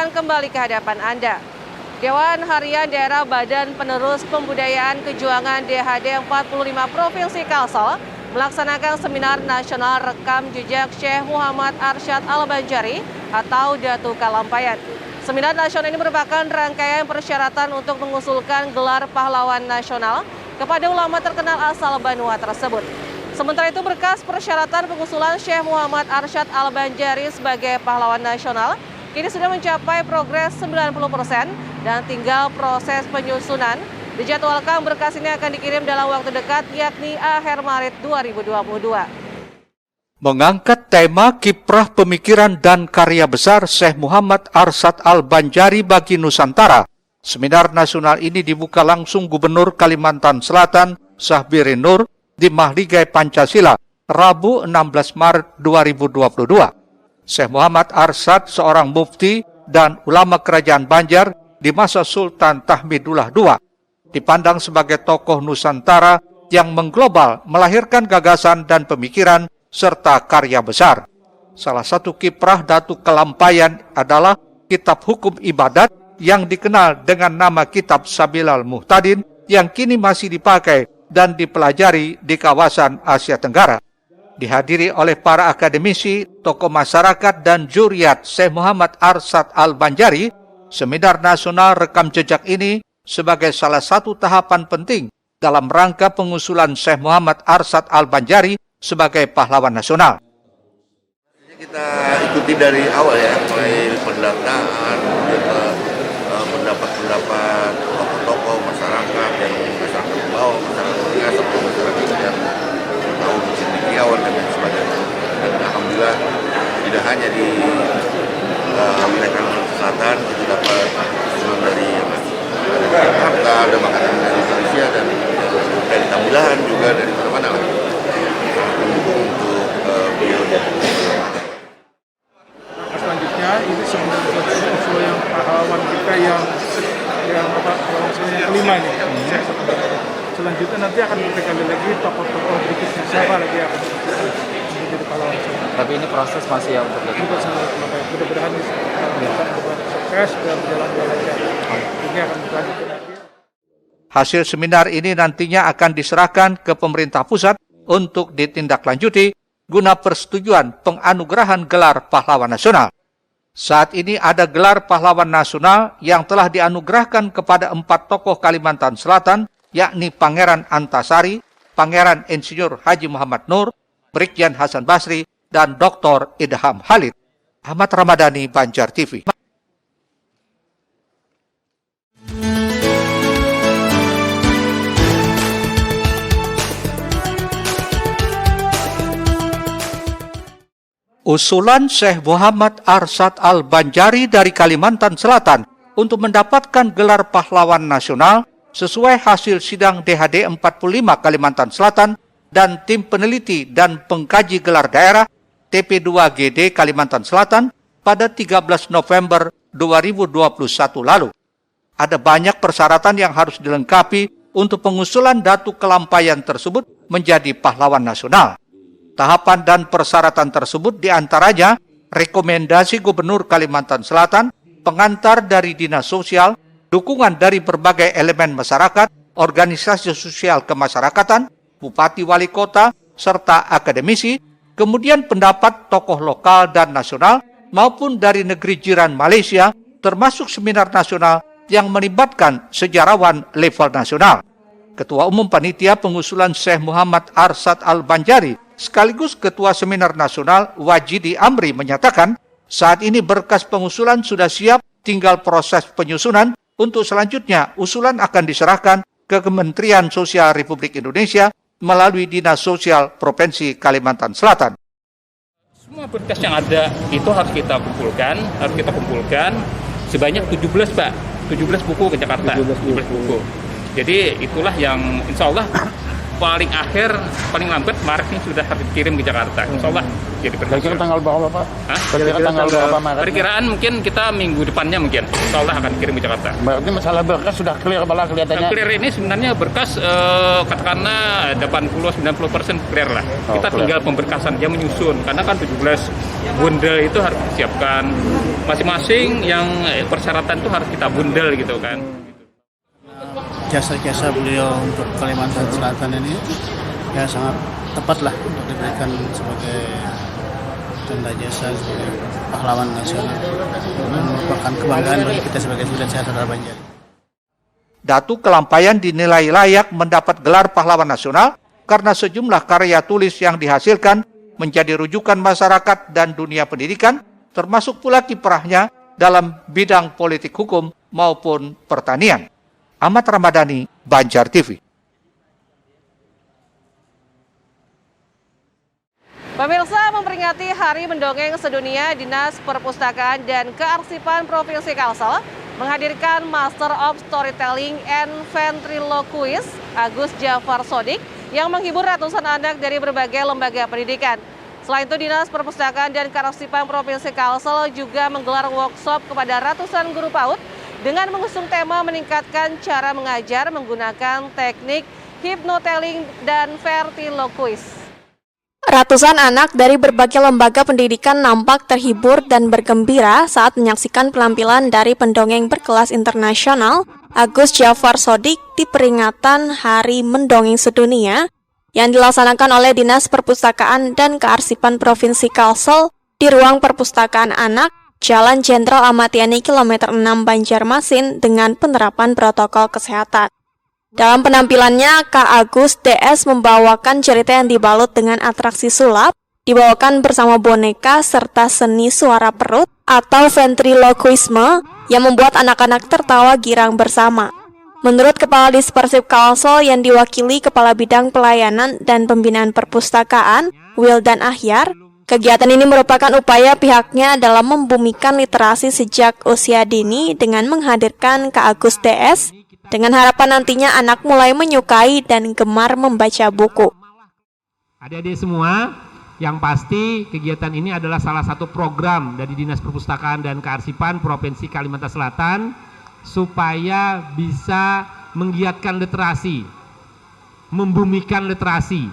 akan kembali ke hadapan Anda. Dewan Harian Daerah Badan Penerus Pembudayaan Kejuangan DHD 45 Provinsi Kalsel melaksanakan seminar nasional rekam jejak Syekh Muhammad Arsyad Al-Banjari atau Datu Kalampayan. Seminar nasional ini merupakan rangkaian persyaratan untuk mengusulkan gelar pahlawan nasional kepada ulama terkenal asal Banua tersebut. Sementara itu berkas persyaratan pengusulan Syekh Muhammad Arsyad Al-Banjari sebagai pahlawan nasional kini sudah mencapai progres 90% dan tinggal proses penyusunan. Dijadwalkan berkas ini akan dikirim dalam waktu dekat yakni akhir Maret 2022. Mengangkat tema kiprah pemikiran dan karya besar Syekh Muhammad Arsyad Al-Banjari bagi Nusantara, seminar nasional ini dibuka langsung Gubernur Kalimantan Selatan Syahbirin Nur di Mahligai Pancasila, Rabu 16 Maret 2022. Syekh Muhammad Arsyad seorang mufti dan ulama kerajaan Banjar di masa Sultan Tahmidullah II, dipandang sebagai tokoh Nusantara yang mengglobal, melahirkan gagasan dan pemikiran serta karya besar. Salah satu kiprah Datu Kalampayan adalah kitab hukum ibadat yang dikenal dengan nama Kitab Sabilal Muhtadin yang kini masih dipakai dan dipelajari di kawasan Asia Tenggara. Dihadiri oleh para akademisi, tokoh masyarakat, dan juriat Syekh Muhammad Arsyad Al-Banjari, seminar nasional rekam jejak ini sebagai salah satu tahapan penting dalam rangka pengusulan Syekh Muhammad Arsyad Al-Banjari sebagai pahlawan nasional. Kita ikuti dari awal ya, mulai pendataan, pendapat-pendapat tokoh-tokoh masyarakat yang masyarakat bawah, masyarakat tengah, serta masyarakat yang tahu cendekiawan dan sebagainya. Dan alhamdulillah tidak hanya di Kalimantan Selatan, itu dapat usulan dari Jakarta, ada makanan dari Indonesia dan dari Tambilahan juga dari mana-mana lah. Mendukung untuk beliau. Selanjutnya ini sebenarnya usul yang pahlawan kita yang kelima ini. Selanjutnya nanti akan kita kali lagi tokoh-tokoh berikutnya siapa lagi yang akan menjadi pahlawan nasional. Tapi ini proses masih yang terjadi. Mudah-mudahan sukses dan berjalan lancar. Ini akan berlanjut. Hasil seminar ini nantinya akan diserahkan ke pemerintah pusat untuk ditindaklanjuti guna persetujuan penganugerahan gelar pahlawan nasional. Saat ini ada gelar pahlawan nasional yang telah dianugerahkan kepada 4 tokoh Kalimantan Selatan, yakni Pangeran Antasari, Pangeran Insinyur Haji Muhammad Nur, Brigjen Hasan Basri, dan Dr. Idham Khalid. Ahmad Ramadhani, Banjar TV. Usulan Syekh Muhammad Arsyad Al-Banjari dari Kalimantan Selatan untuk mendapatkan gelar pahlawan nasional sesuai hasil sidang DHD 45 Kalimantan Selatan dan tim peneliti dan pengkaji gelar daerah TP2GD Kalimantan Selatan pada 13 November 2021 lalu. Ada banyak persyaratan yang harus dilengkapi untuk pengusulan Datu Kalampayan tersebut menjadi pahlawan nasional. Tahapan dan persyaratan tersebut diantaranya rekomendasi Gubernur Kalimantan Selatan, pengantar dari Dinas Sosial, dukungan dari berbagai elemen masyarakat, organisasi sosial kemasyarakatan, Bupati Wali Kota, serta akademisi, kemudian pendapat tokoh lokal dan nasional maupun dari negeri jiran Malaysia, termasuk seminar nasional yang melibatkan sejarawan level nasional. Ketua Umum Panitia Pengusulan Syekh Muhammad Arsyad Al-Banjari sekaligus Ketua Seminar Nasional Wajidi Amri menyatakan, saat ini berkas pengusulan sudah siap, tinggal proses penyusunan. Untuk selanjutnya, usulan akan diserahkan ke Kementerian Sosial Republik Indonesia melalui Dinas Sosial Provinsi Kalimantan Selatan. Semua berkas yang ada itu harus kita kumpulkan sebanyak 17 Pak, 17 buku ke Jakarta, 17 buku. Jadi itulah yang insya Allah paling lambat Maret ini sudah harus dikirim ke Jakarta. Insya Allah jadi berhasil. Kira-kira tanggal berapa Pak? Kira-kira tanggal berapa Maret? Perkiraan mungkin kita minggu depannya mungkin. Insya Allah akan dikirim ke Jakarta. Berarti masalah berkas sudah clear malah kelihatannya. Clear ini sebenarnya berkas katakanlah 80-90% clear lah. Kita tinggal pemberkasan, dia menyusun. Karena kan 17 bundel itu harus disiapkan. masing-masing yang persyaratan itu harus kita bundel gitu kan. Jasa-jasa beliau untuk Kalimantan Selatan ini ya sangat tepat lah untuk diberikan sebagai tanda jasa sebagai pahlawan nasional dan merupakan kebanggaan bagi kita sebagai saudara Banjari. Datu Kelampayan dinilai layak mendapat gelar pahlawan nasional karena sejumlah karya tulis yang dihasilkan menjadi rujukan masyarakat dan dunia pendidikan, termasuk pula kiprahnya dalam bidang politik hukum maupun pertanian. Ahmad Ramadhani, Banjar TV. Pemirsa, memperingati Hari Mendongeng Sedunia, Dinas Perpustakaan dan Kearsipan Provinsi Kalsel menghadirkan Master of Storytelling and Ventriloquist Agus Jafar Sodik yang menghibur ratusan anak dari berbagai lembaga pendidikan. Selain itu, Dinas Perpustakaan dan Kearsipan Provinsi Kalsel juga menggelar workshop kepada ratusan guru PAUD dengan mengusung tema meningkatkan cara mengajar menggunakan teknik hypnotelling dan ventriloquist. Ratusan anak dari berbagai lembaga pendidikan nampak terhibur dan bergembira saat menyaksikan penampilan dari pendongeng berkelas internasional Agus Jafar Sodik di peringatan Hari Mendongeng Sedunia yang dilaksanakan oleh Dinas Perpustakaan dan Kearsipan Provinsi Kalsel di ruang perpustakaan anak Jalan Jenderal Ahmad Yani kilometer 6 Banjarmasin dengan penerapan protokol kesehatan. Dalam penampilannya, Kak Agus DS membawakan cerita yang dibalut dengan atraksi sulap, dibawakan bersama boneka serta seni suara perut atau ventriloquisme yang membuat anak-anak tertawa girang bersama. Menurut Kepala Dispersif Kalsel yang diwakili Kepala Bidang Pelayanan dan Pembinaan Perpustakaan, Wildan Ahyar, kegiatan ini merupakan upaya pihaknya dalam membumikan literasi sejak usia dini dengan menghadirkan Kak Agus DS, dengan harapan nantinya anak mulai menyukai dan gemar membaca buku. Adik-adik semua, yang pasti kegiatan ini adalah salah satu program dari Dinas Perpustakaan dan Kearsipan Provinsi Kalimantan Selatan supaya bisa menggiatkan literasi, membumikan literasi.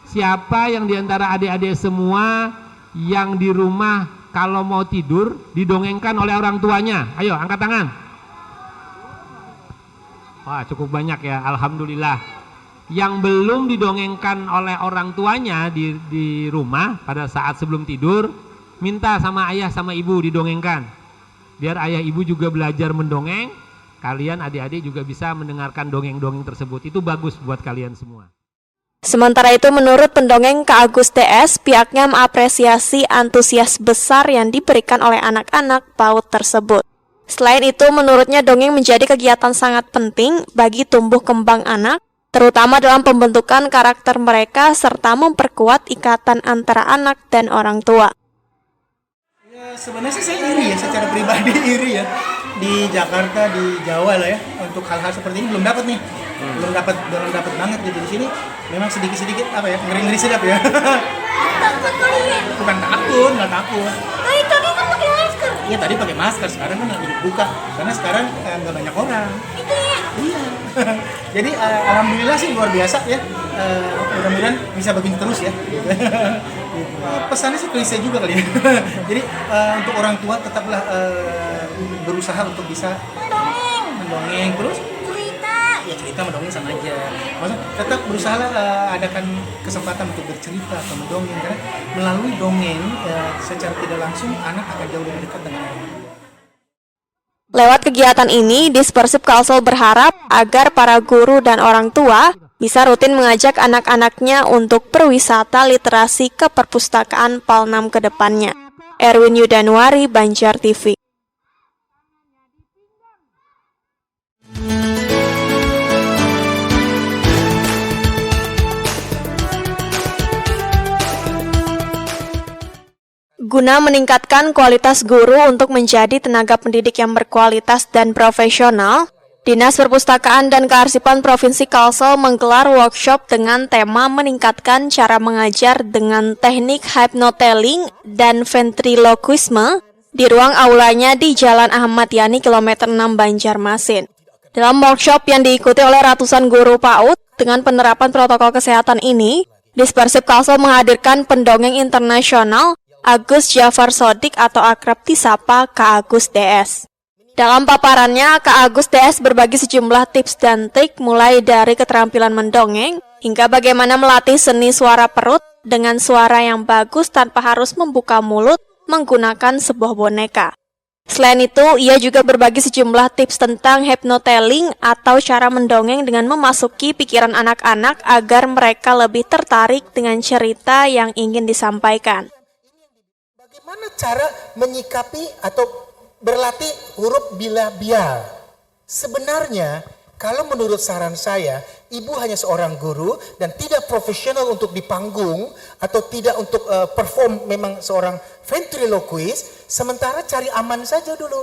Siapa yang diantara adik-adik semua yang di rumah kalau mau tidur didongengkan oleh orang tuanya? Ayo angkat tangan. Wah, cukup banyak ya, alhamdulillah. Yang belum didongengkan oleh orang tuanya di rumah pada saat sebelum tidur, minta sama ayah sama ibu didongengkan. Biar ayah ibu juga belajar mendongeng, kalian adik-adik juga bisa mendengarkan dongeng-dongeng tersebut. Itu bagus buat kalian semua. Sementara itu, menurut pendongeng Kak Agus DS, pihaknya mengapresiasi antusias besar yang diberikan oleh anak-anak PAUD tersebut. Selain itu, menurutnya dongeng menjadi kegiatan sangat penting bagi tumbuh kembang anak, terutama dalam pembentukan karakter mereka serta memperkuat ikatan antara anak dan orang tua. Ya, sebenarnya sih saya iri ya, secara pribadi iri ya. Di Jakarta, di Jawa lah ya, untuk hal-hal seperti ini belum dapat nih. Belum dapat banget gitu di sini. Memang sedikit-sedikit apa ya, ngeri-ngeri sedap ya. Takut kalian? Bukan takut, nggak takut. Tadi kan pakai masker. Iya, tadi pakai masker, sekarang kan lagi dibuka. Karena sekarang nggak banyak orang. Itu ya? Iya. Jadi alhamdulillah sih luar biasa ya. Mudah-mudahan bisa begini terus ya. Pesannya sih klise juga kali ya. Jadi untuk orang tua tetaplah berusaha untuk bisa mendongeng terus. Ya cerita mendongeng sama aja. Maksudnya tetap berusaha adakan kesempatan untuk bercerita atau mendongeng, karena melalui dongeng secara tidak langsung anak akan jauh lebih dekat dengan orang. Lewat kegiatan ini, Dispersif Kalsel berharap agar para guru dan orang tua bisa rutin mengajak anak-anaknya untuk berwisata literasi ke perpustakaan Palnam ke depannya. Erwin Yudanuari, Banjar TV. Guna meningkatkan kualitas guru untuk menjadi tenaga pendidik yang berkualitas dan profesional, Dinas Perpustakaan dan Kearsipan Provinsi Kalsel menggelar workshop dengan tema meningkatkan cara mengajar dengan teknik hypnotelling dan ventriloquisme di ruang aulanya di Jalan Ahmad Yani kilometer 6 Banjarmasin. Dalam workshop yang diikuti oleh ratusan guru PAUD dengan penerapan protokol kesehatan ini, Dispersif Kalsel menghadirkan pendongeng internasional Agus Jafar Sodik atau akrab disapa Kak Agus DS. Dalam paparannya, Kak Agus DS berbagi sejumlah tips dan trik mulai dari keterampilan mendongeng hingga bagaimana melatih seni suara perut dengan suara yang bagus tanpa harus membuka mulut menggunakan sebuah boneka. Selain itu, ia juga berbagi sejumlah tips tentang hypnotelling atau cara mendongeng dengan memasuki pikiran anak-anak agar mereka lebih tertarik dengan cerita yang ingin disampaikan. Bagaimana cara menyikapi atau berlatih huruf bilabial? Sebenarnya, kalau menurut saran saya, ibu hanya seorang guru dan tidak profesional untuk di panggung atau tidak untuk perform memang seorang ventriloquist, sementara cari aman saja dulu.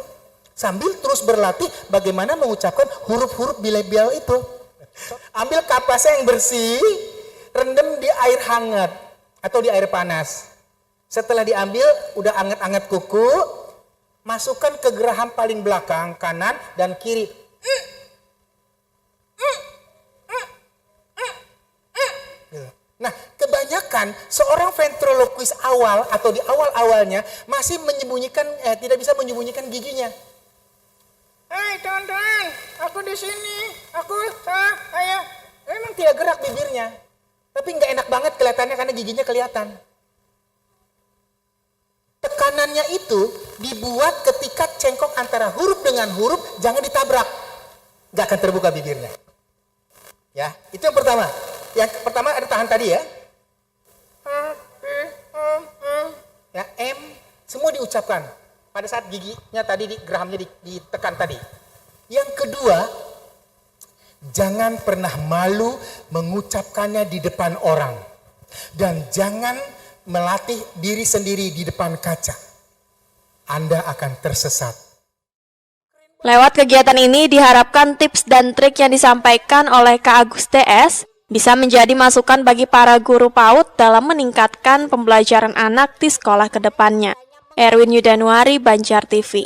Sambil terus berlatih bagaimana mengucapkan huruf-huruf bilabial itu. Ambil kapasnya yang bersih, rendam di air hangat atau di air panas. Setelah diambil, udah anget-anget kuku, masukkan ke geraham paling belakang, kanan dan kiri. Nah, kebanyakan seorang ventriloquist awal atau di awal-awalnya masih menyembunyikan, tidak bisa menyembunyikan giginya. Hai teman-teman, aku di sini, ayah. Memang tidak gerak bibirnya, tapi nggak enak banget kelihatannya karena giginya kelihatan. Tekanannya itu dibuat ketika cengkok antara huruf dengan huruf jangan ditabrak, nggak akan terbuka bibirnya. Ya, itu yang pertama. Yang pertama ada tahan tadi ya. Ya, M semua diucapkan pada saat giginya tadi di gerahamnya ditekan tadi. Yang kedua, jangan pernah malu mengucapkannya di depan orang. Dan jangan melatih diri sendiri di depan kaca. Anda akan tersesat. Lewat kegiatan ini diharapkan tips dan trik yang disampaikan oleh Kak Agus DS bisa menjadi masukan bagi para guru PAUD dalam meningkatkan pembelajaran anak di sekolah ke depannya. Erwin Yudanuari, Banjar TV.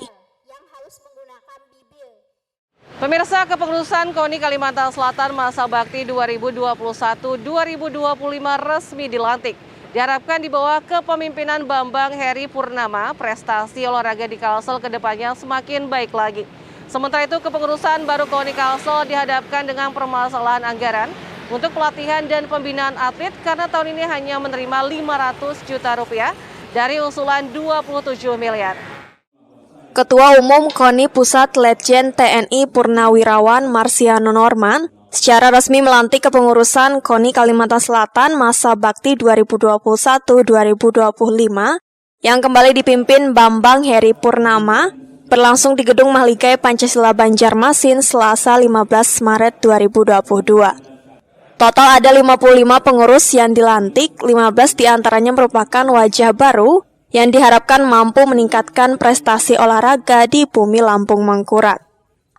Pemirsa, kepengurusan KONI Kalimantan Selatan masa bakti 2021-2025 resmi dilantik. Diharapkan di bawah kepemimpinan Bambang Heri Purnama, prestasi olahraga di Kalsel ke depannya semakin baik lagi. Sementara itu, kepengurusan baru KONI Kalsel dihadapkan dengan permasalahan anggaran untuk pelatihan dan pembinaan atlet karena tahun ini hanya menerima 500 juta rupiah dari usulan 27 miliar. Ketua Umum KONI Pusat Letjen TNI Purnawirawan Marsiano Norman secara resmi melantik kepengurusan KONI Kalimantan Selatan masa bakti 2021-2025 yang kembali dipimpin Bambang Heri Purnama berlangsung di Gedung Mahligai Pancasila Banjarmasin Selasa 15 Maret 2022. Total ada 55 pengurus yang dilantik, 15 diantaranya merupakan wajah baru yang diharapkan mampu meningkatkan prestasi olahraga di bumi Lampung Mangkurat.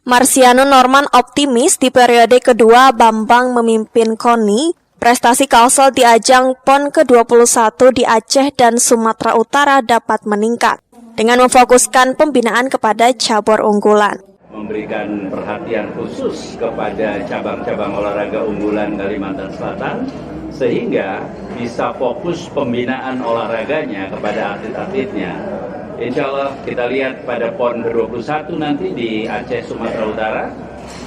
Marsiano Norman optimis di periode kedua Bambang memimpin KONI, prestasi Kalsel di ajang PON ke-21 di Aceh dan Sumatera Utara dapat meningkat, dengan memfokuskan pembinaan kepada cabur unggulan. Memberikan perhatian khusus kepada cabang-cabang olahraga unggulan Kalimantan Selatan sehingga bisa fokus pembinaan olahraganya kepada atlet-atletnya. Insya Allah kita lihat pada PON ke-21 nanti di Aceh Sumatera Utara,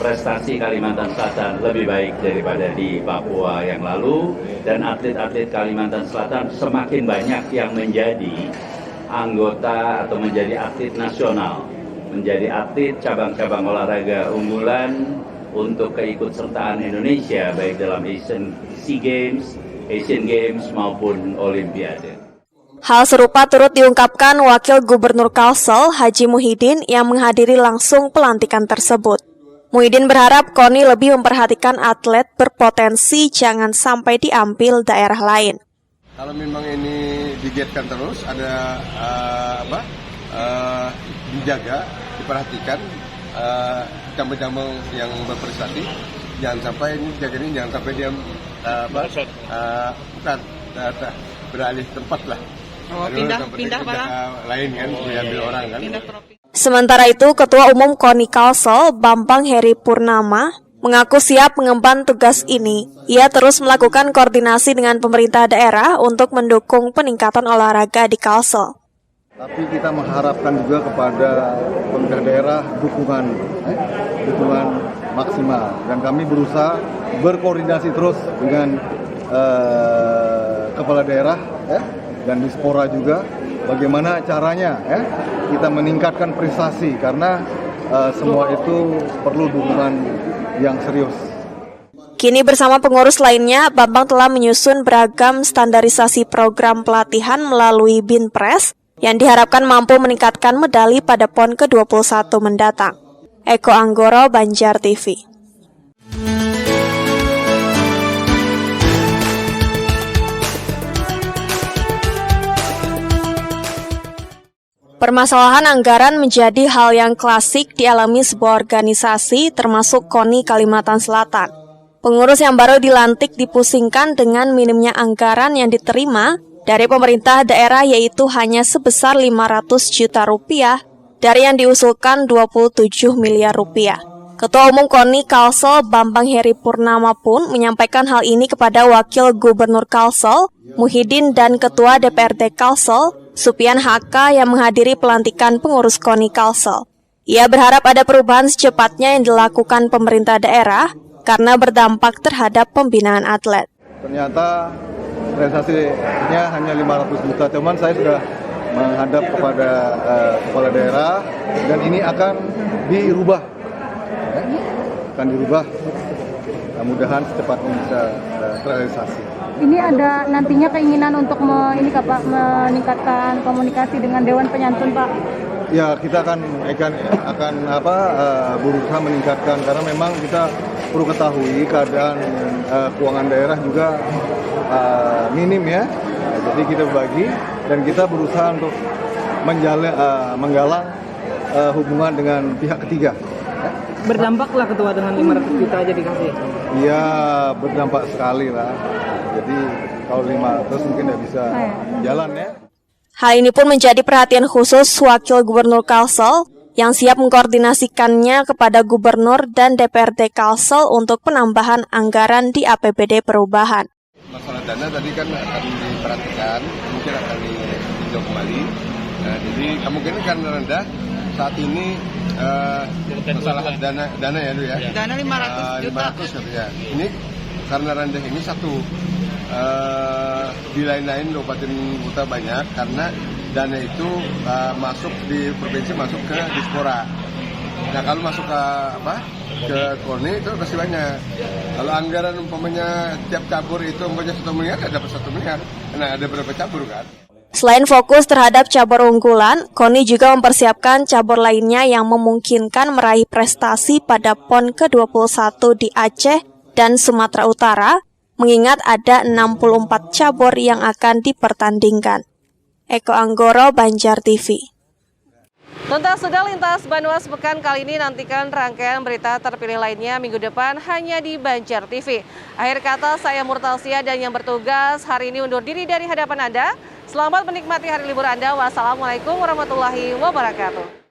prestasi Kalimantan Selatan lebih baik daripada di Papua yang lalu, dan atlet-atlet Kalimantan Selatan semakin banyak yang menjadi anggota atau menjadi atlet nasional, menjadi atlet cabang-cabang olahraga unggulan untuk keikutsertaan Indonesia baik dalam SEA Games, Asian Games maupun Olimpiade. Hal serupa turut diungkapkan Wakil Gubernur Kalsel Haji Muhyiddin yang menghadiri langsung pelantikan tersebut. Muhyiddin berharap KONI lebih memperhatikan atlet berpotensi jangan sampai diambil daerah lain. Kalau memang ini digiatkan terus, ada dijaga, diperhatikan cabang-cabang yang berprestasi, jangan sampai dia beralih tempat lah. Pindah lain kan, diambil orang kan. Sementara itu, Ketua Umum KONI Kalsel Bambang Heri Purnama Mengaku siap mengemban tugas ini, ia terus melakukan koordinasi dengan pemerintah daerah untuk mendukung peningkatan olahraga di Kalsel. Tapi kita mengharapkan juga kepada pemerintah daerah dukungan maksimal, dan kami berusaha berkoordinasi terus dengan kepala daerah dan Dispora juga bagaimana caranya kita meningkatkan prestasi, karena semua itu perlu dukungan yang serius. Kini bersama pengurus lainnya, Bambang telah menyusun beragam standarisasi program pelatihan melalui Binpres yang diharapkan mampu meningkatkan medali pada PON ke-21 mendatang. Eko Anggoro, Banjar TV. Permasalahan anggaran menjadi hal yang klasik dialami sebuah organisasi termasuk KONI Kalimantan Selatan. Pengurus yang baru dilantik dipusingkan dengan minimnya anggaran yang diterima dari pemerintah daerah, yaitu hanya sebesar 500 juta rupiah dari yang diusulkan 27 miliar rupiah. Ketua Umum KONI Kalsel Bambang Heri Purnama pun menyampaikan hal ini kepada Wakil Gubernur Kalsel, Muhyiddin, dan Ketua DPRD Kalsel, Supian HK, yang menghadiri pelantikan pengurus KONI Kalsel. Ia berharap ada perubahan secepatnya yang dilakukan pemerintah daerah karena berdampak terhadap pembinaan atlet. Ternyata realisasinya hanya 500 juta, cuman saya sudah menghadap kepada kepala daerah dan ini akan dirubah. Mudah-mudahan secepatnya bisa terrealisasi. Ini ada nantinya keinginan untuk meningkatkan komunikasi dengan Dewan Penyantun, Pak? Ya, kita akan berusaha meningkatkan, karena memang kita perlu ketahui keadaan keuangan daerah juga minim ya. Jadi kita bagi dan kita berusaha untuk menggalang hubungan dengan pihak ketiga. Berdampaklah Ketua dengan 500 juta aja dikasih? Iya, berdampak sekali lah. Jadi kalau 500 mungkin tidak bisa jalan ya. Hal ini pun menjadi perhatian khusus Wakil Gubernur Kalsel yang siap mengkoordinasikannya kepada Gubernur dan DPRD Kalsel untuk penambahan anggaran di APBD perubahan. Masalah dana tadi kan akan diperhatikan, mungkin akan ditinjau kembali. Jadi kemungkinan karena rendah saat ini masalah dana ya, ya. Dana 500 juta. 500 ya. Ini karena rendah ini satu. Di lain-lain Kabupaten Kuta banyak karena dana itu masuk di provinsi, masuk ke Dispora. Nah kalau masuk ke KONI itu pasti banyak. Kalau anggaran umpamanya tiap cabur itu umpamanya 1 miliar, ada 1 miliar. Nah ada berapa cabur kan? Selain fokus terhadap cabur unggulan, KONI juga mempersiapkan cabur lainnya yang memungkinkan meraih prestasi pada PON ke-21 di Aceh dan Sumatera Utara, mengingat ada 64 cabur yang akan dipertandingkan. Eko Anggoro, Banjar TV. Tuntas sudah lintas Banua sepekan kali ini, nantikan rangkaian berita terpilih lainnya minggu depan hanya di Banjar TV. Akhir kata, saya Murtalsia dan yang bertugas hari ini undur diri dari hadapan Anda. Selamat menikmati hari libur Anda. Wassalamualaikum warahmatullahi wabarakatuh.